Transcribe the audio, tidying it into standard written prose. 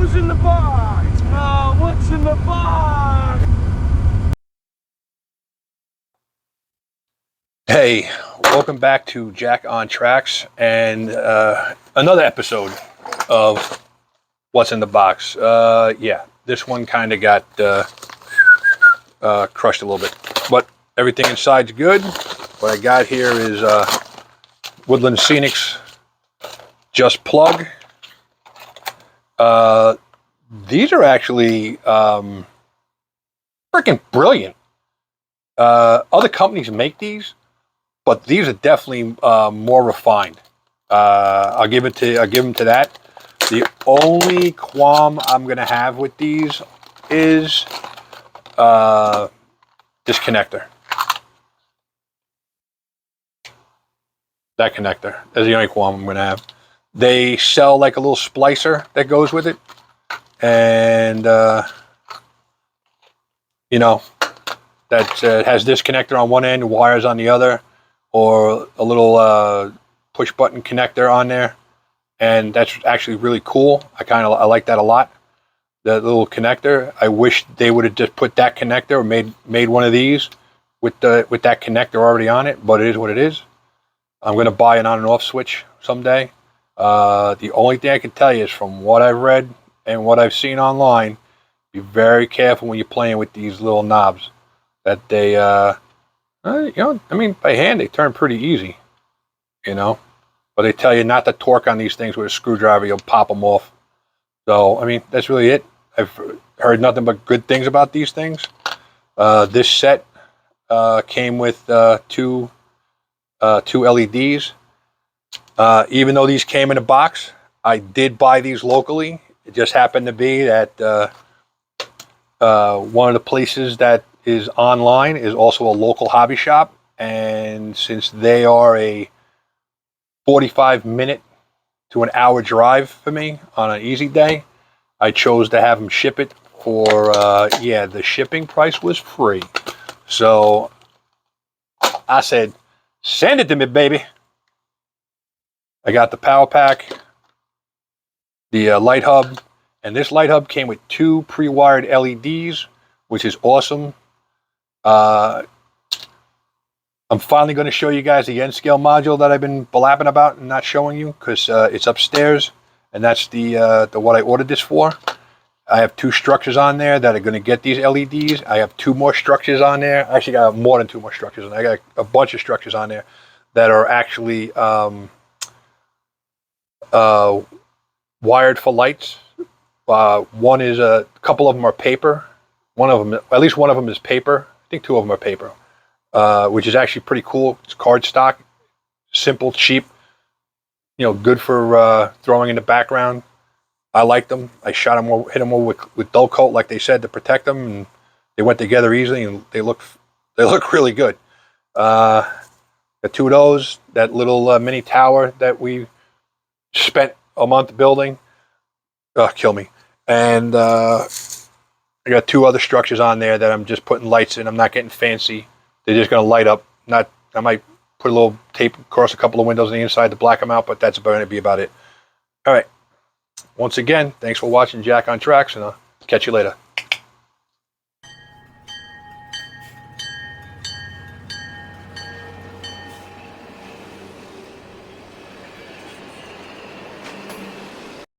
Who's in the box? Oh, what's in the box? Hey, welcome back to Jack on Tracks and another episode of What's in the Box. Yeah, this one kind of got crushed a little bit, but everything inside's good. What I got here is Woodland Scenics Just Plug. These are actually freaking brilliant. Other companies make these, but these are definitely more refined. I'll give them to that. The only qualm I'm gonna have with these is this connector. That connector. That's the only qualm I'm gonna have. They sell like a little splicer that goes with it, and you know, that has this connector on one end, wires on the other, or a little push button connector on there, and that's actually really cool. I like that a lot. That little connector. I wish they would have just put that connector or made one of these with that connector already on it. But it is what it is. I'm gonna buy an on and off switch someday. The only thing I can tell you is from what I've read and what I've seen online, be very careful when you're playing with these little knobs. That they, you know, I mean, by hand they turn pretty easy, you know. But they tell you not to torque on these things with a screwdriver; you'll pop them off. So, I mean, that's really it. I've heard nothing but good things about these things. This set came with two LEDs. Even though these came in a box, I did buy these locally. It just happened to be that one of the places that is online is also a local hobby shop, and since they are a 45-minute to an hour drive for me on an easy day, I chose to have them ship it for yeah, the shipping price was free. So I said, send it to me, baby. I got the power pack, the light hub, and this light hub came with two pre-wired LEDs, which is awesome. I'm finally going to show you guys the N-scale module that I've been blabbing about and not showing you because it's upstairs, and that's the what I ordered this for. I have two structures on there that are going to get these LEDs. I have two more structures on there. Actually, I have more than two more structures. I got a bunch of structures on there that are actually wired for lights. One is a couple of them are paper. One of them, at least one of them is paper. I think two of them are paper, which is actually pretty cool. It's cardstock, simple, cheap. You know, good for throwing in the background. I like them. I shot them, hit them over with dull coat, like they said, to protect them, and they went together easily, and they look really good. The two of those, that little mini tower that we spent a month building, kill me. And I got two other structures on there that I'm just putting lights in. I'm not getting fancy. They're just going to light up. I might put a little tape across a couple of windows on the inside to black them out, but that's going to be about it. All right. Once again, thanks for watching Jack on Tracks, and I'll catch you later.